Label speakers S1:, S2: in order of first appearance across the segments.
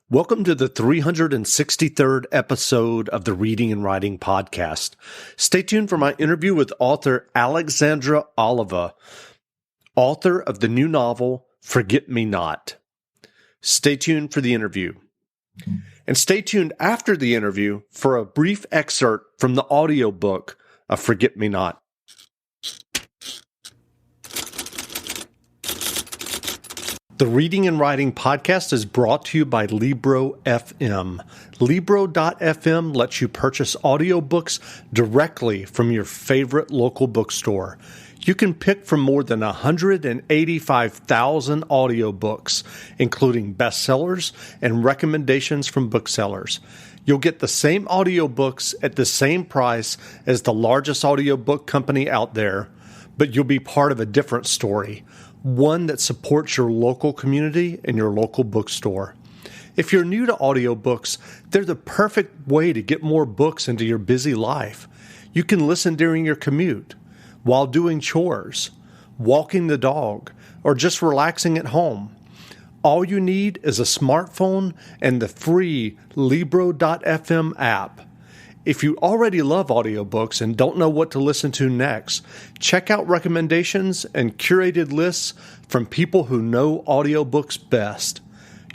S1: Welcome to the 363rd episode of the Reading and Writing Podcast. Stay tuned for my interview with author Alexandra Oliva, author of the new novel, Forget Me Not. Stay tuned for the interview. And stay tuned after the interview for a brief excerpt from the audiobook of Forget Me Not. The Reading and Writing Podcast is brought to you by Libro FM. Libro.fm lets you purchase audiobooks directly from your favorite local bookstore. You can pick from more than 185,000 audiobooks, including bestsellers and recommendations from booksellers. You'll get the same audiobooks at the same price as the largest audiobook company out there, but you'll be part of a different story. One that supports your local community and your local bookstore. If you're new to audiobooks, they're the perfect way to get more books into your busy life. You can listen during your commute, while doing chores, walking the dog, or just relaxing at home. All you need is a smartphone and the free Libro.fm app. If you already love audiobooks and don't know what to listen to next, check out recommendations and curated lists from people who know audiobooks best,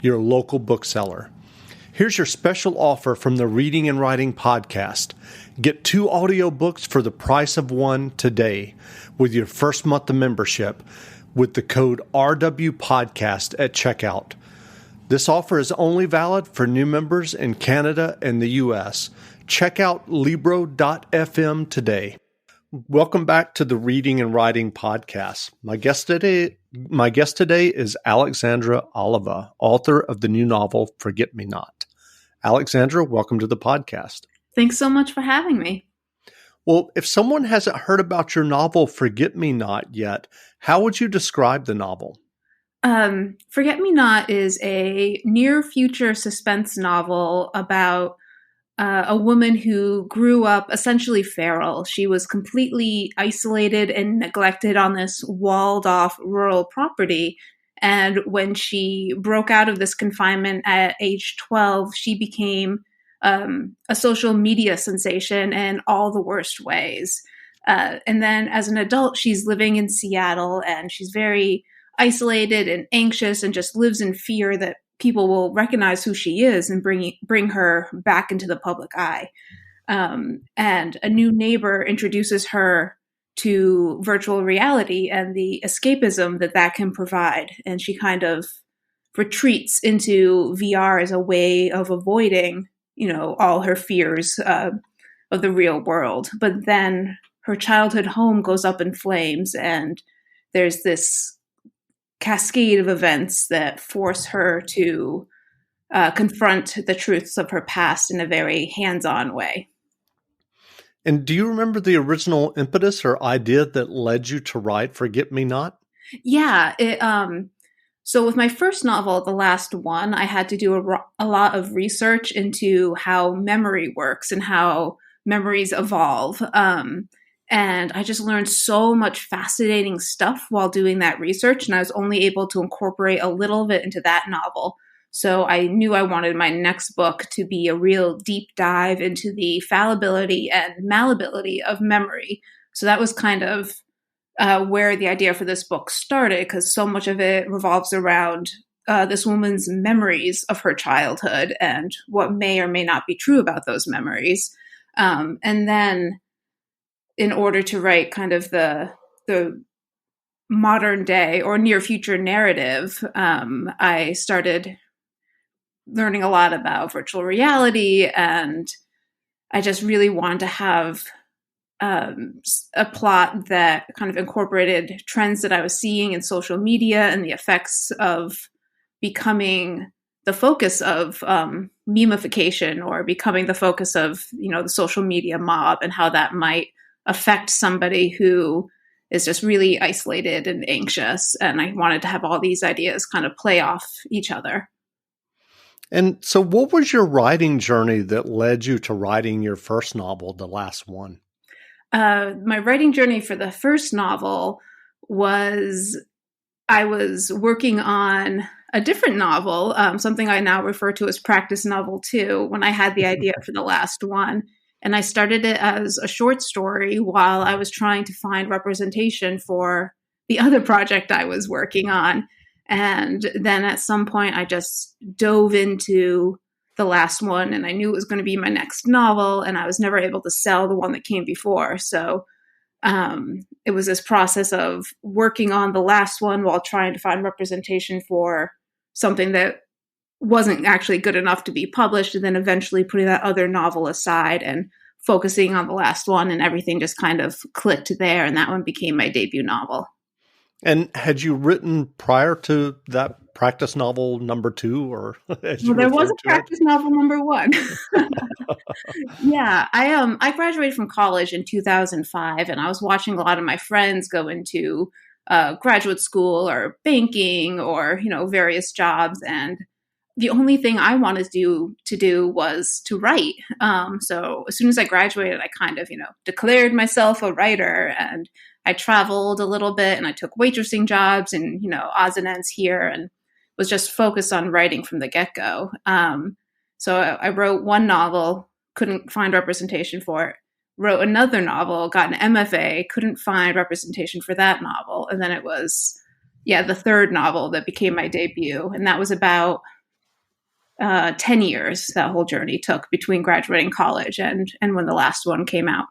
S1: your local bookseller. Here's your special offer from the Reading and Writing Podcast. Get 2 audiobooks for the price of one today with your first month of membership with the code RWPodcast at checkout. This offer is only valid for new members in Canada and the U.S. Check out Libro.fm today. Welcome back to the Reading and Writing Podcast. My guest today is Alexandra Oliva, author of the new novel, Forget Me Not. Alexandra, welcome to the podcast.
S2: Thanks so much for having me.
S1: Well, if someone hasn't heard about your novel, Forget Me Not yet, how would you describe the novel?
S2: Forget Me Not is a near-future suspense novel about a woman who grew up essentially feral. She was completely isolated and neglected on this walled-off rural property. And when she broke out of this confinement at age 12, she became a social media sensation in all the worst ways. And then as an adult, she's living in Seattle, and she's very isolated and anxious and just lives in fear that people will recognize who she is and bring her back into the public eye. And a new neighbor introduces her to virtual reality and the escapism that can provide. And she kind of retreats into VR as a way of avoiding, all her fears of the real world. But then her childhood home goes up in flames, and there's this cascade of events that force her to confront the truths of her past in a very hands-on way.
S1: And do you remember the original impetus or idea that led you to write Forget Me Not?
S2: Yeah. So with my first novel, the last one, I had to do a lot of research into how memory works and how memories evolve. And I just learned so much fascinating stuff while doing that research, and I was only able to incorporate a little of it into that novel. So I knew I wanted my next book to be a real deep dive into the fallibility and malleability of memory. So that was kind of where the idea for this book started, because so much of it revolves around this woman's memories of her childhood and what may or may not be true about those memories. And then in order to write kind of the modern day or near future narrative, I started learning a lot about virtual reality, and I just really wanted to have a plot that kind of incorporated trends that I was seeing in social media and the effects of becoming the focus of memification, or becoming the focus of, the social media mob, and how that might affect somebody who is just really isolated and anxious. And I wanted to have all these ideas kind of play off each other.
S1: And so what was your writing journey that led you to writing your first novel, the last one?
S2: My writing journey for the first novel was, I was working on a different novel, something I now refer to as practice novel 2, when I had the idea for the last one. And I started it as a short story while I was trying to find representation for the other project I was working on. And then at some point, I just dove into the last one, and I knew it was going to be my next novel, and I was never able to sell the one that came before. So it was this process of working on the last one while trying to find representation for something that wasn't actually good enough to be published, and then eventually putting that other novel aside and focusing on the last one, and everything just kind of clicked there, and that one became my debut novel.
S1: And had you written prior to that practice novel number 2, or as you
S2: Well, there was a
S1: referred to
S2: practice novel number 1. Yeah, I graduated from college in 2005, and I was watching a lot of my friends go into graduate school or banking or various jobs, and the only thing I wanted to do was to write. So as soon as I graduated, I kind of declared myself a writer, and I traveled a little bit, and I took waitressing jobs and odds and ends here, and was just focused on writing from the get-go. So I wrote one novel, couldn't find representation for it. Wrote another novel, got an MFA, couldn't find representation for that novel. And then it was, the third novel that became my debut. And that was about 10 years that whole journey took between graduating college and when the last one came out.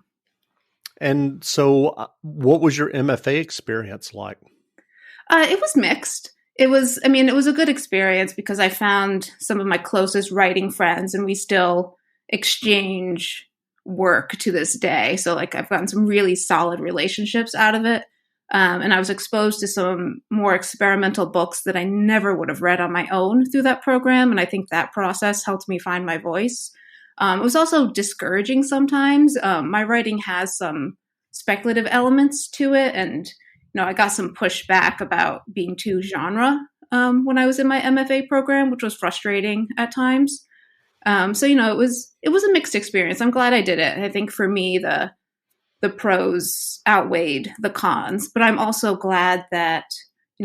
S1: And so what was your MFA experience like?
S2: It was mixed. It was a good experience because I found some of my closest writing friends, and we still exchange work to this day. So I've gotten some really solid relationships out of it. And I was exposed to some more experimental books that I never would have read on my own through that program. And I think that process helped me find my voice. It was also discouraging sometimes. My writing has some speculative elements to it. And, I got some pushback about being too genre when I was in my MFA program, which was frustrating at times. So it was a mixed experience. I'm glad I did it. I think for me, the pros outweighed the cons, but I'm also glad that,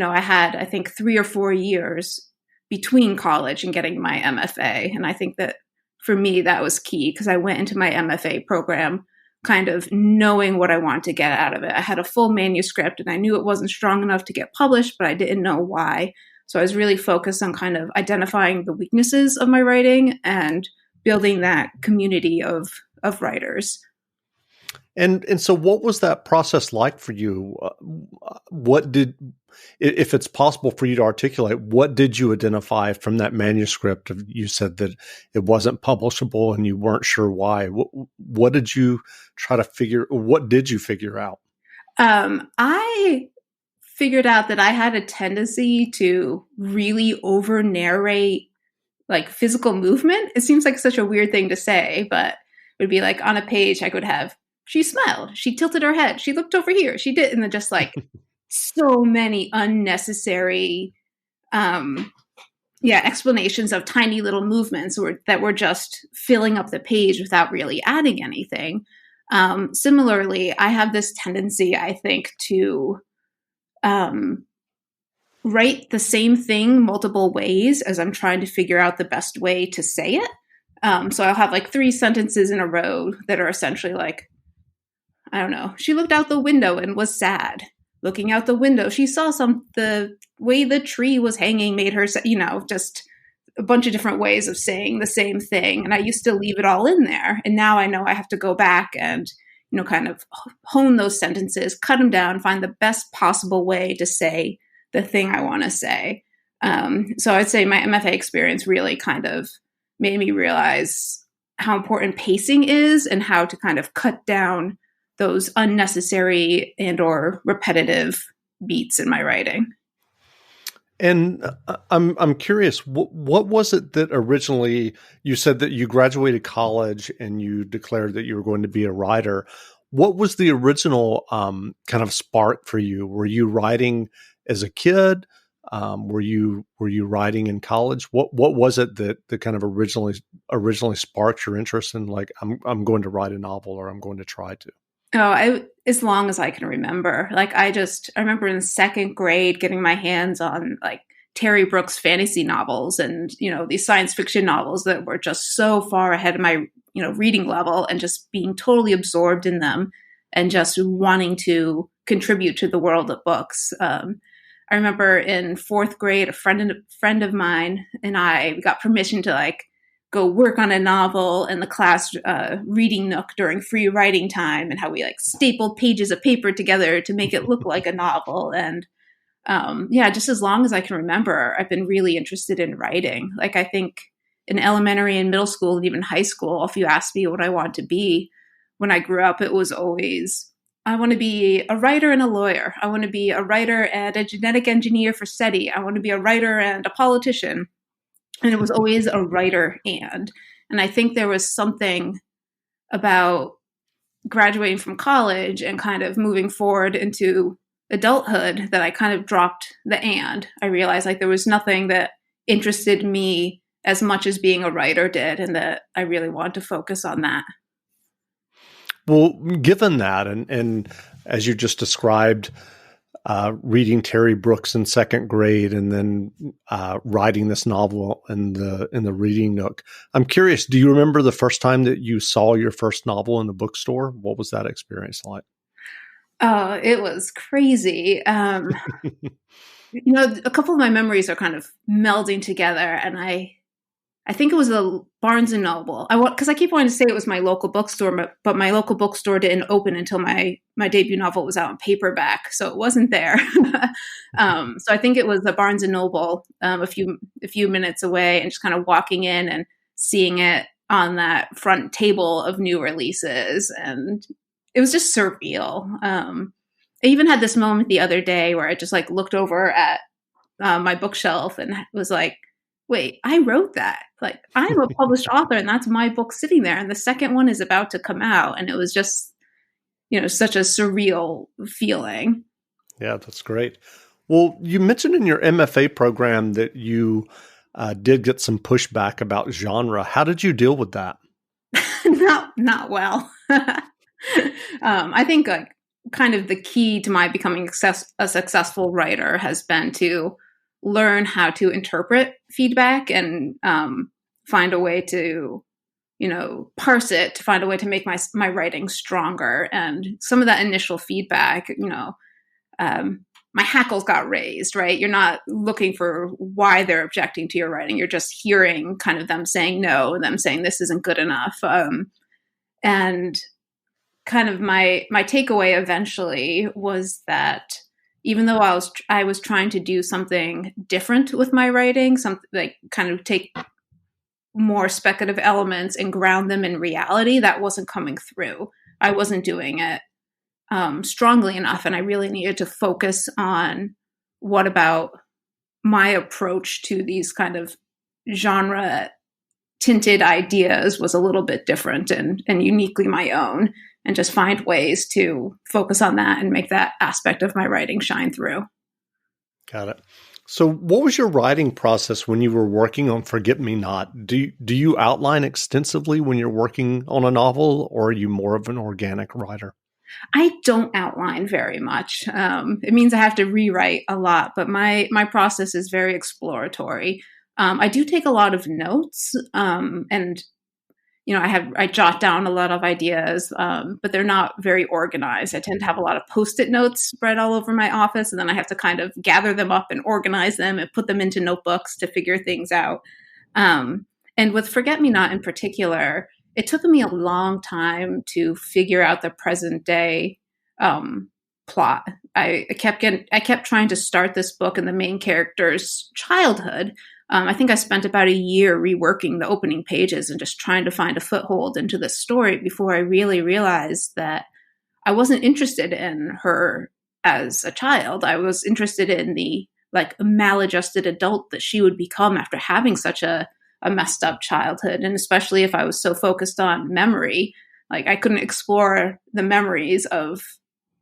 S2: I had, I think 3 or 4 years between college and getting my MFA. And I think that for me, that was key because I went into my MFA program kind of knowing what I wanted to get out of it. I had a full manuscript and I knew it wasn't strong enough to get published, but I didn't know why. So I was really focused on kind of identifying the weaknesses of my writing and building that community of writers.
S1: And so what was that process like for you? If it's possible for you to articulate, what did you identify from that manuscript? You said that it wasn't publishable and you weren't sure why. What did you what did you figure out?
S2: I figured out that I had a tendency to really over narrate physical movement. It seems like such a weird thing to say, but it would be on a page I could have, she smiled, she tilted her head, she looked over here, she did, and then just so many unnecessary explanations of tiny little movements that were just filling up the page without really adding anything. Similarly, I have this tendency, I think, to write the same thing multiple ways as I'm trying to figure out the best way to say it. So I'll have 3 sentences in a row that are essentially I don't know, she looked out the window and was sad. Looking out the window, she saw the way the tree was hanging made her, just a bunch of different ways of saying the same thing. And I used to leave it all in there. And now I know I have to go back and, kind of hone those sentences, cut them down, find the best possible way to say the thing I want to say. So I'd say my MFA experience really kind of made me realize how important pacing is and how to kind of cut down those unnecessary and or repetitive beats in my writing.
S1: And I'm curious, what was it that originally you said that you graduated college and you declared that you were going to be a writer? What was the original kind of spark for you? Were you writing as a kid? Were you writing in college? What was it that kind of originally sparked your interest in I'm going to write a novel or I'm going to try to?
S2: As long as I can remember. Like I remember in second grade getting my hands on like Terry Brooks fantasy novels and, these science fiction novels that were just so far ahead of my, reading level, and just being totally absorbed in them and just wanting to contribute to the world of books. I remember in fourth grade, a friend of mine and I got permission to like go work on a novel in the class reading nook during free writing time, and how we like stapled pages of paper together to make it look like a novel. And yeah, just as long as I can remember, I've been really interested in writing. Like I think in elementary and middle school and even high school, if you asked me what I want to be when I grew up, it was always, I want to be a writer and a lawyer. I want to be a writer and a genetic engineer for SETI. I want to be a writer and a politician. And it was always a writer and I think there was something about graduating from college and kind of moving forward into adulthood that I kind of dropped the and. I realized like there was nothing that interested me as much as being a writer did, and that I really wanted to focus on that.
S1: Well, given that, and as you just described, reading Terry Brooks in second grade, and then writing this novel in the reading nook, I'm curious. Do you remember the first time that you saw your first novel in the bookstore? What was that experience like?
S2: Oh, it was crazy. A couple of my memories are kind of melding together, and I think it was a Barnes and Noble. Because I keep wanting to say it was my local bookstore, but my local bookstore didn't open until my debut novel was out in paperback, so it wasn't there. So I think it was the Barnes and Noble, a few minutes away, and just kind of walking in and seeing it on that front table of new releases, and it was just surreal. I even had this moment the other day where I just like looked over at my bookshelf and was like, wait, I wrote that. Like, I'm a published author, and that's my book sitting there. And the second one is about to come out. And it was just, such a surreal feeling.
S1: Yeah, that's great. Well, you mentioned in your MFA program that you did get some pushback about genre. How did you deal with that?
S2: Not well. I think like kind of the key to my becoming a successful writer has been to learn how to interpret feedback and find a way to, parse it, to find a way to make my writing stronger. And some of that initial feedback, my hackles got raised, right? You're not looking for why they're objecting to your writing. You're just hearing kind of them saying no, them saying this isn't good enough. And kind of my takeaway eventually was that even though I was trying to do something different with my writing, something like kind of take more speculative elements and ground them in reality, that wasn't coming through. I wasn't doing it strongly enough, and I really needed to focus on what about my approach to these kind of genre tinted ideas was a little bit different and uniquely my own, and just find ways to focus on that and make that aspect of my writing shine through.
S1: Got it. So what was your writing process when you were working on Forget Me Not? Do you outline extensively when you're working on a novel, or are you more of an organic writer?
S2: I don't outline very much. It means I have to rewrite a lot, but my process is very exploratory. I do take a lot of notes, and I jot down a lot of ideas, but they're not very organized. I tend to have a lot of Post-it notes spread all over my office, and then I have to kind of gather them up and organize them and put them into notebooks to figure things out. And with Forget Me Not in particular, it took me a long time to figure out the present day plot. I kept trying to start this book in the main character's childhood. I think I spent about a year reworking the opening pages and just trying to find a foothold into the story before I really realized that I wasn't interested in her as a child. I was interested in the like maladjusted adult that she would become after having such a messed up childhood. And especially if I was so focused on memory, like I couldn't explore the memories of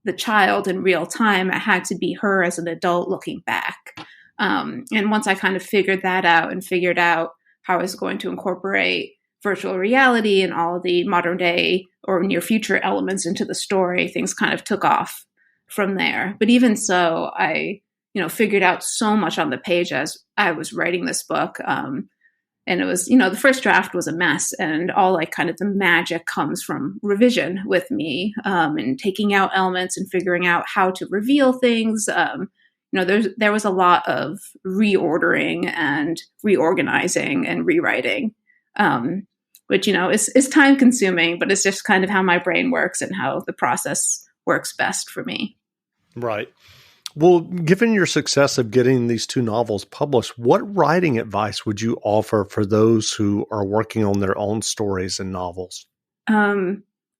S2: the child in real time. It had to be her as an adult looking back. And once I kind of figured that out and figured out how I was going to incorporate virtual reality and all the modern day or near future elements into the story, things kind of took off from there. But even so, I, figured out so much on the page as I was writing this book. And it was, the first draft was a mess, and all like kind of the magic comes from revision with me, and taking out elements and figuring out how to reveal things. There was a lot of reordering and reorganizing and rewriting, which, is time consuming, but it's just kind of how my brain works and how the process works best for me.
S1: Right. Well, given your success of getting these 2 novels published, what writing advice would you offer for those who are working on their own stories and novels?
S2: I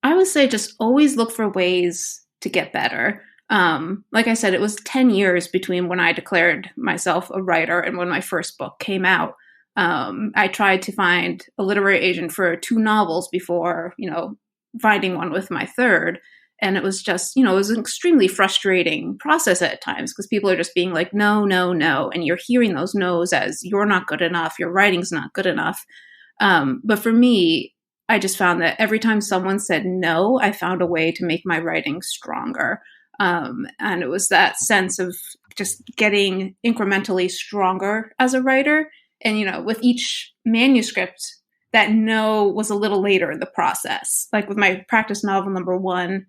S2: would say just always look for ways to get better. Like I said, it was 10 years between when I declared myself a writer and when my first book came out. I tried to find a literary agent for 2 novels before, finding one with my third. And it was just, it was an extremely frustrating process at times because people are just being like, no, no, no. And you're hearing those no's as you're not good enough. Your writing's not good enough. But for me, I just found that every time someone said no, I found a way to make my writing stronger. And it was that sense of just getting incrementally stronger as a writer. And, with each manuscript, that no was a little later in the process. Like with my practice novel number 1,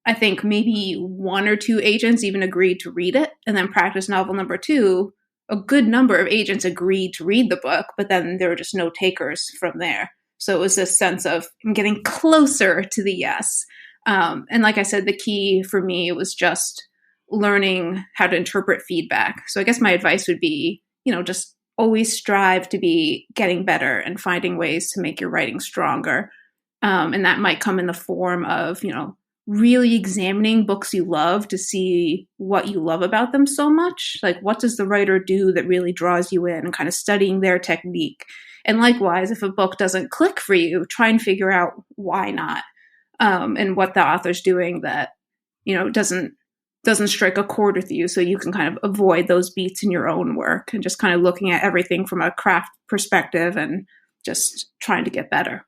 S2: I think maybe 1 or 2 agents even agreed to read it. And then practice novel number 2, a good number of agents agreed to read the book, but then there were just no takers from there. So it was this sense of getting closer to the yes. And like I said, the key for me was just learning how to interpret feedback. So I guess my advice would be, just always strive to be getting better and finding ways to make your writing stronger. And that might come in the form of, really examining books you love to see what you love about them so much. Like, what does the writer do that really draws you in, and kind of studying their technique. And likewise, if a book doesn't click for you, try and figure out why not, and what the author's doing that, doesn't strike a chord with you, so you can kind of avoid those beats in your own work, and just kind of looking at everything from a craft perspective and just trying to get better.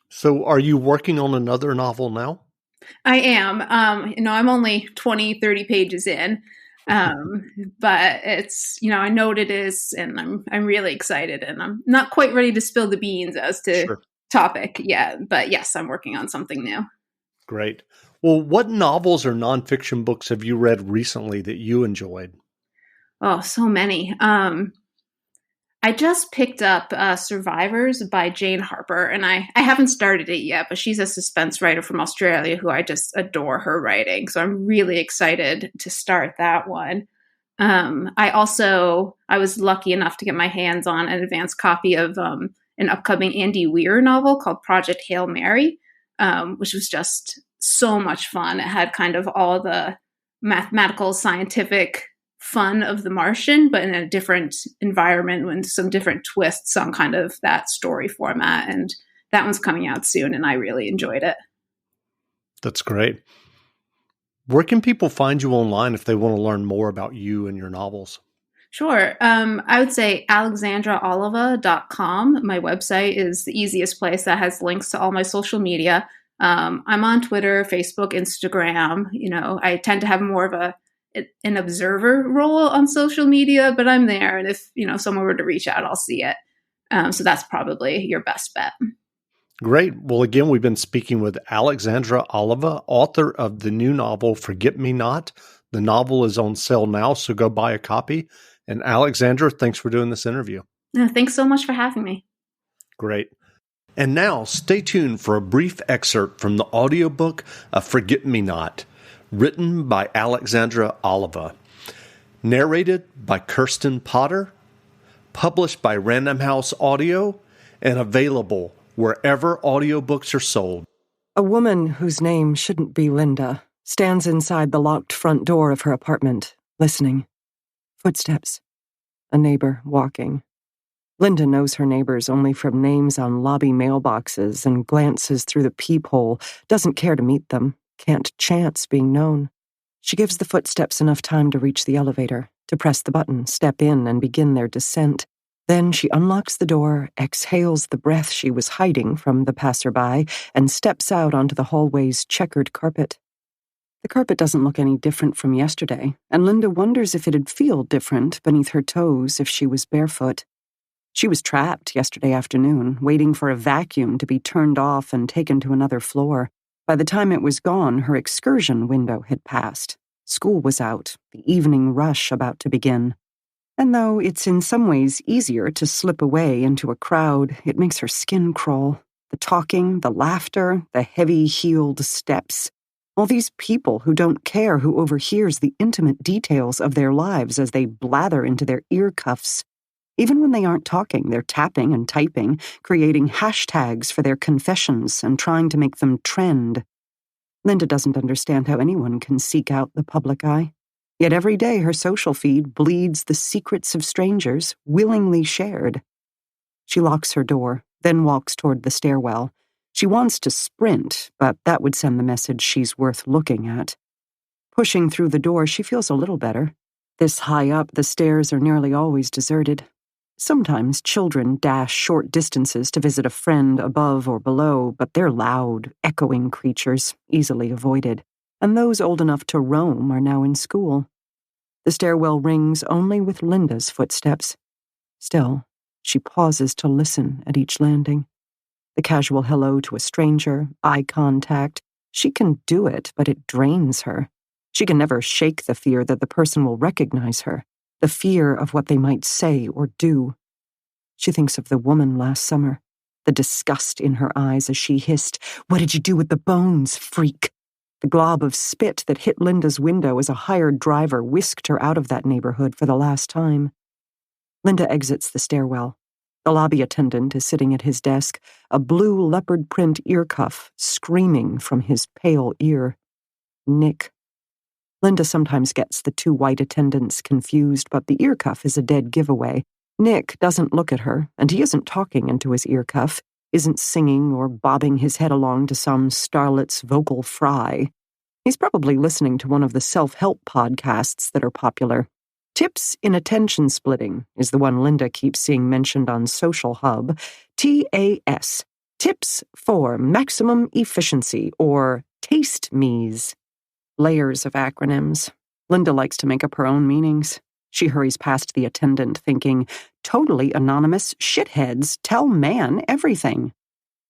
S1: So are you working on another novel now?
S2: I am. I'm only 20, 30 pages in. But it's, I know what it is, and I'm really excited, and I'm not quite ready to spill the beans as to topic yet. But yes, I'm working on something new.
S1: Great. Well, what novels or nonfiction books have you read recently that you enjoyed?
S2: Oh, so many. I just picked up Survivors by Jane Harper, and I haven't started it yet, but she's a suspense writer from Australia who I just adore her writing. So I'm really excited to start that one. I was lucky enough to get my hands on an advanced copy of an upcoming Andy Weir novel called Project Hail Mary, which was just so much fun. It had kind of all the mathematical, scientific fun of The Martian, but in a different environment with some different twists on kind of that story format. And that one's coming out soon, and I really enjoyed it. That's
S1: great. Where can people find you online if they want to learn more about you and your novels?
S2: Sure. I would say alexandraoliva.com. My website is the easiest place that has links to all my social media. I'm on Twitter, Facebook, Instagram. I tend to have more of an observer role on social media, but I'm there. And if, someone were to reach out, I'll see it. So that's probably your best bet.
S1: Great. Well, again, we've been speaking with Alexandra Oliva, author of the new novel, Forget Me Not. The novel is on sale now, so go buy a copy. And Alexandra, thanks for doing this interview.
S2: Thanks so much for having me.
S1: Great. And now stay tuned for a brief excerpt from the audiobook of Forget Me Not, written by Alexandra Oliva, narrated by Kirsten Potter, published by Random House Audio, and available wherever audiobooks are sold.
S3: A woman whose name shouldn't be Linda stands inside the locked front door of her apartment, listening. Footsteps. A neighbor walking. Linda knows her neighbors only from names on lobby mailboxes and glances through the peephole, doesn't care to meet them, can't chance being known. She gives the footsteps enough time to reach the elevator, to press the button, step in, and begin their descent. Then she unlocks the door, exhales the breath she was hiding from the passerby, and steps out onto the hallway's checkered carpet. The carpet doesn't look any different from yesterday, and Linda wonders if it'd feel different beneath her toes if she was barefoot. She was trapped yesterday afternoon, waiting for a vacuum to be turned off and taken to another floor. By the time it was gone, her excursion window had passed. School was out, the evening rush about to begin. And though it's in some ways easier to slip away into a crowd, it makes her skin crawl. The talking, the laughter, the heavy-heeled steps. All these people who don't care who overhears the intimate details of their lives as they blather into their ear cuffs. Even when they aren't talking, they're tapping and typing, creating hashtags for their confessions and trying to make them trend. Linda doesn't understand how anyone can seek out the public eye. Yet every day her social feed bleeds the secrets of strangers, willingly shared. She locks her door, then walks toward the stairwell. She wants to sprint, but that would send the message she's worth looking at. Pushing through the door, she feels a little better. This high up, the stairs are nearly always deserted. Sometimes children dash short distances to visit a friend above or below, but they're loud, echoing creatures, easily avoided. And those old enough to roam are now in school. The stairwell rings only with Linda's footsteps. Still, she pauses to listen at each landing. The casual hello to a stranger, eye contact. She can do it, but it drains her. She can never shake the fear that the person will recognize her, the fear of what they might say or do. She thinks of the woman last summer, the disgust in her eyes as she hissed, "What did you do with the bones, freak?" The glob of spit that hit Linda's window as a hired driver whisked her out of that neighborhood for the last time. Linda exits the stairwell. The lobby attendant is sitting at his desk, a blue leopard print ear cuff screaming from his pale ear. Nick. Linda sometimes gets the two white attendants confused, but the ear cuff is a dead giveaway. Nick doesn't look at her, and he isn't talking into his ear cuff, isn't singing or bobbing his head along to some starlet's vocal fry. He's probably listening to one of the self-help podcasts that are popular. Tips in Attention Splitting is the one Linda keeps seeing mentioned on Social Hub. TAS, Tips for Maximum Efficiency, or Taste Me's. Layers of acronyms. Linda likes to make up her own meanings. She hurries past the attendant thinking, totally anonymous shitheads tell man everything.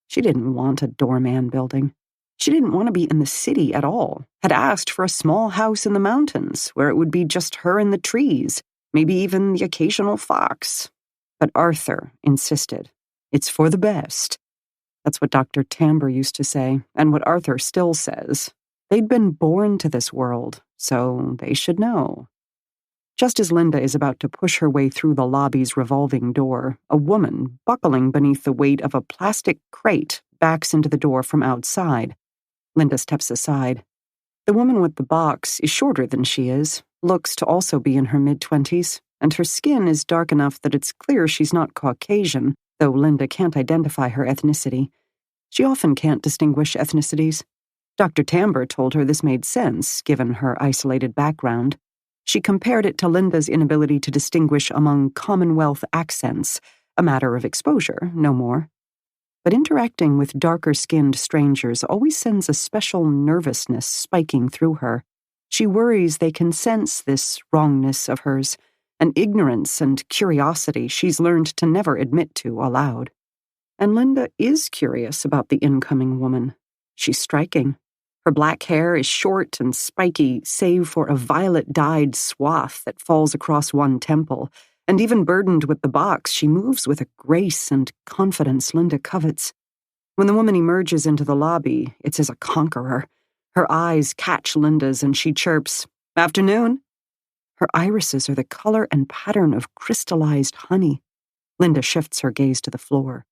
S3: She didn't want a doorman building. She didn't want to be in the city at all, had asked for a small house in the mountains where it would be just her and the trees, maybe even the occasional fox. But Arthur insisted. It's for the best. That's what Dr. Tamber used to say, and what Arthur still says. They'd been born to this world, so they should know. Just as Linda is about to push her way through the lobby's revolving door, a woman, buckling beneath the weight of a plastic crate, backs into the door from outside. Linda steps aside. The woman with the box is shorter than she is, looks to also be in her mid-20s, and her skin is dark enough that it's clear she's not Caucasian, though Linda can't identify her ethnicity. She often can't distinguish ethnicities. Dr. Tamber told her this made sense, given her isolated background. She compared it to Linda's inability to distinguish among Commonwealth accents, a matter of exposure, no more. But interacting with darker-skinned strangers always sends a special nervousness spiking through her. She worries they can sense this wrongness of hers, an ignorance and curiosity she's learned to never admit to aloud. And Linda is curious about the incoming woman. She's striking. Her black hair is short and spiky, save for a violet-dyed swath that falls across one temple, and even burdened with the box, she moves with a grace and confidence Linda covets. When the woman emerges into the lobby, it's as a conqueror. Her eyes catch Linda's and she chirps, "Afternoon." Her irises are the color and pattern of crystallized honey. Linda shifts her gaze to the floor.